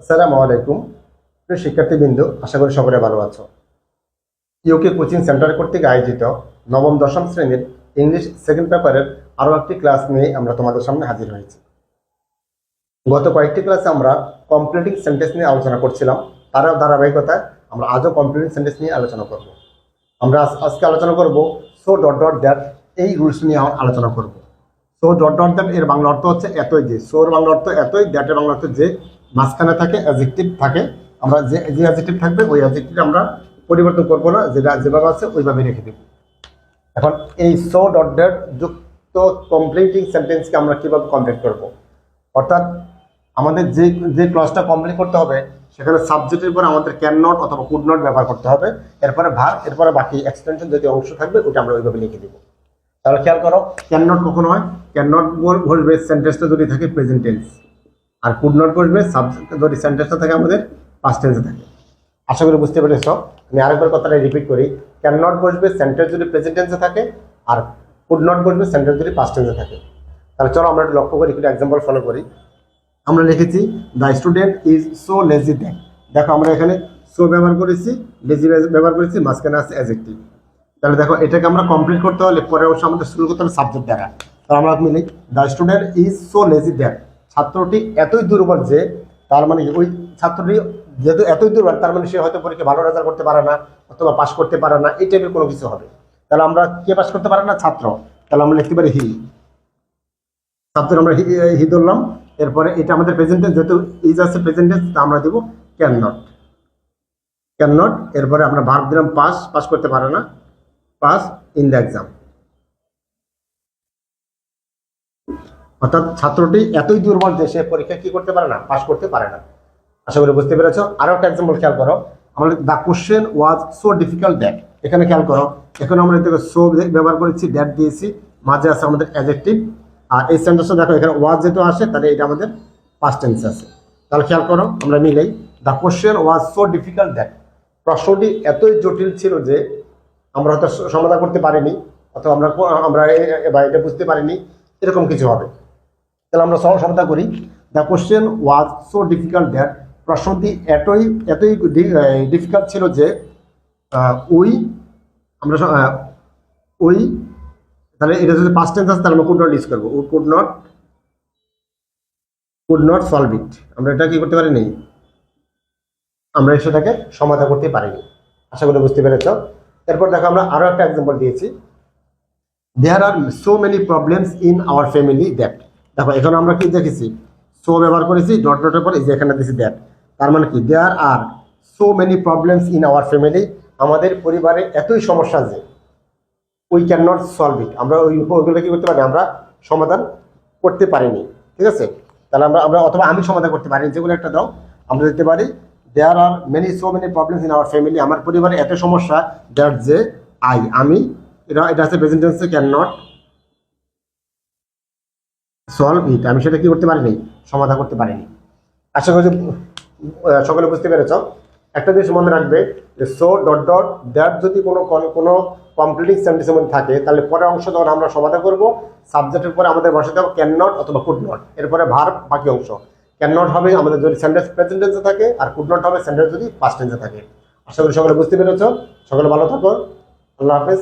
আসসালামু আলাইকুম। প্রিয় শিক্ষার্থীবৃন্দ, আশা করি সকলে ভালো আছো। ইউকে কোচিং সেন্টার কর্তৃক আয়োজিত নবম দশম শ্রেণীর ইংলিশ সেকেন্ড পেপারের আরও একটি ক্লাস নিয়ে আমরা তোমাদের সামনে হাজির হয়েছি। গত কয়েকটি ক্লাসে আমরা কমপ্লিটিং সেন্টেন্স নিয়ে আলোচনা করছিলাম, তার ধারাবাহিকতায় আমরা আজও কমপ্লিটিং সেন্টেন্স নিয়ে আলোচনা করব। আমরা আজকে আলোচনা করব সো ডট ডট দ্যাট, এই রুলস নিয়ে আলোচনা করব। সো ডট ডট দ্যাট এর বাংলা অর্থ হচ্ছে এতই যে, সোর বাংলা অর্থ এতই, দ্যাটের বাংলা অর্থ যে, মাঝখানে থাকে অ্যাডজেক্টিভ থাকে। আমরা যে যে অ্যাডজেক্টিভ থাকবে ওই অ্যাডজেক্টিভ আমরা পরিবর্তন করব না, যেটা যেভাবে আছে ওইভাবে রেখে দেব। এখন এই সো ডট ডট যুক্ত কমপ্লিটিং সেন্টেন্সকে আমরা কিভাবে কমপ্লিট করব, অর্থাৎ আমাদের যে যে ক্লজটা কমপ্লিট করতে হবে সেখানে সাবজেক্টের পরে আমাদের ক্যান নট অথবা কুড নট ব্যবহার করতে হবে, এরপরে ভার্ব, এরপরে বাকি এক্সটেনশন যদি অংশ থাকবে ওটা আমরা ওইভাবে লিখে দেবো। তাহলে খেয়াল করো, ক্যান নট কখন হয়? ক্যান নট বসবে সেন্টেন্সটা যদি থাকে প্রেজেন্ট টেন্স, আর কুড নট বসবে সাবজেক্ট যদি সেন্টেন্সটা থাকে আমাদের পাস্ট টেন্সে থাকে। আশা করি বুঝতে পেরেছ। আমি আরেকবার কথাটা রিপিট করি, ক্যান নট বসবে সেন্টেন্স যদি প্রেজেন্ট টেন্সে থাকে, আর কুড নট বসবে সেন্টেন্স যদি পাস্ট টেন্সে থাকে। তাহলে চলো আমরা একটু লক্ষ্য করি, একটু এক্সাম্পল ফলো করি। আমরা লিখেছি the student is so lazy that. দেখো আমরা এখানে সো ব্যবহার করেছি, লেজি ব্যবহার করেছি, মাঝখানে আছে অ্যাডজেক্টিভ। তাহলে দেখো এটাকে আমরা কমপ্লিট করতে হলে পরে অবশ্য আমাদের শুরু করতে হবে সাবজেক্ট দ্বারা। তাহলে আমরা মিলি the student is so lazy that, ছাত্রটি এতই দুর্বল যে, তার মানে ওই ছাত্রটি যেহেতু এতই দুর্বল তার মানে সে হয়তো পরীক্ষা ভালো রেজাল্ট করতে পারে না অথবা পাস করতে পারে না, এই টাইপের কোনো কিছু হবে। তাহলে আমরা কে পাস করতে পারে না? ছাত্র। তাহলে আমরা লিখতে পারি হি। ছাত্র আমরা হি ধরলাম, এরপরে এটা আমাদের প্রেজেন্ট টেন্স, যেহেতু ইজ আছে প্রেজেন্ট টেন্স, আমরা দেব ক্যান নট। ক্যান নট, এরপরে আমরা ভার্ব দিলাম পাস, পাস করতে পারে না, পাস ইন দ্য এক্সাম। অর্থাৎ ছাত্রটি এতই দুর্বল যে সে পরীক্ষা কি করতে পারে না, পাস করতে পারে না। আশা করি বুঝতে পেরেছ। আরো একটা এক্সাম্পল খেয়াল করো, আমরা the question was so difficult that, এখানে খেয়াল করো, এখানে আমরা দেখো সো ব্যবহার করেছি, দ্যাট দিয়েছি, মাঝে আছে আমাদের অ্যাডজেক্টিভ, আর এই সেন্টেন্সটা দেখো এখানে ওয়াজ যেহেতু আসে তাহলে এটা আমাদের পাস্ট টেন্স আছে। তাহলে খেয়াল করো, আমরা মিলাই the question was so difficult that, প্রশ্নটি এতই জটিল ছিল যে আমরা হয়তো সমাধান করতে পারিনি, অথবা আমরা আমরা এটা বুঝতে পারিনি, এরকম কিছু হবে। তাহলে আমরা সমাধান করি, the question was so difficult that, প্রশ্নটি এতই এতই ডিফিকাল্ট ছিল যে উই আমরা উই, তাহলে এটা যদি পাস্ট টেন্স আছে তাহলে আমরা কুড নট ইউজ করবো, we could not solve it, আমরা এটা কি করতে পারিনি, আমরা সেটাকে সমাধান করতে পারিনি। আশা করি বুঝতে পেরেছ। এরপর দেখো আমরা আরো একটা এক্সাম্পল দিয়েছি, there are so many problems in our family that. দেখো এখানে আমরা কি দেখেছি, সো ব্যবহার করেছি, ডট ডটের পর এই যে এখানে দিয়েছি দ্যাট, তার মানে কি there are so many problems in our family, আমাদের পরিবারে এতই সমস্যা যে we can not solve it, আমরা ওইগুলো কি করতে পারি, আমরা সমাধান করতে পারিনি। ঠিক আছে, তাহলে আমরা আমরা অথবা আমি সমাধান করতে পারিনি, যেগুলো একটা দাও আমরা দিতে পারি there are so many problems in our family, আমার পরিবারে এত সমস্যা, দ্যাট যে আমি, এটা আছে প্রেজেন্ট টেন্সে, ক্যান নট সলভ ইট, আমি সেটা কি করতে পারিনি, সমাধান করতে পারিনি। আশা করি সকলে বুঝতে পেরেছ। একটা জিনিস মনে রাখবে যে সো ডট ডট দ্যাট যদি কোনো কমপ্লিটিং সেন্টেন্সের মধ্যে থাকে তাহলে পরের অংশ যখন আমরা সমাধান করব সাবজেক্টের পরে আমাদের বসাতে হবে ক্যান নট অথবা কুড নট, এরপরে ভার্ব বাকি অংশ। ক্যান নট হবে আমাদের যদি সেন্টেন্স প্রেজেন্ট টেন্সে থাকে, আর কুড নট হবে সেন্টেন্স যদি পাস্ট টেন্সে থাকে। আশা করি সকলে বুঝতে পেরেছ। সকলে ভালো থাকো, আল্লাহ হাফেজ।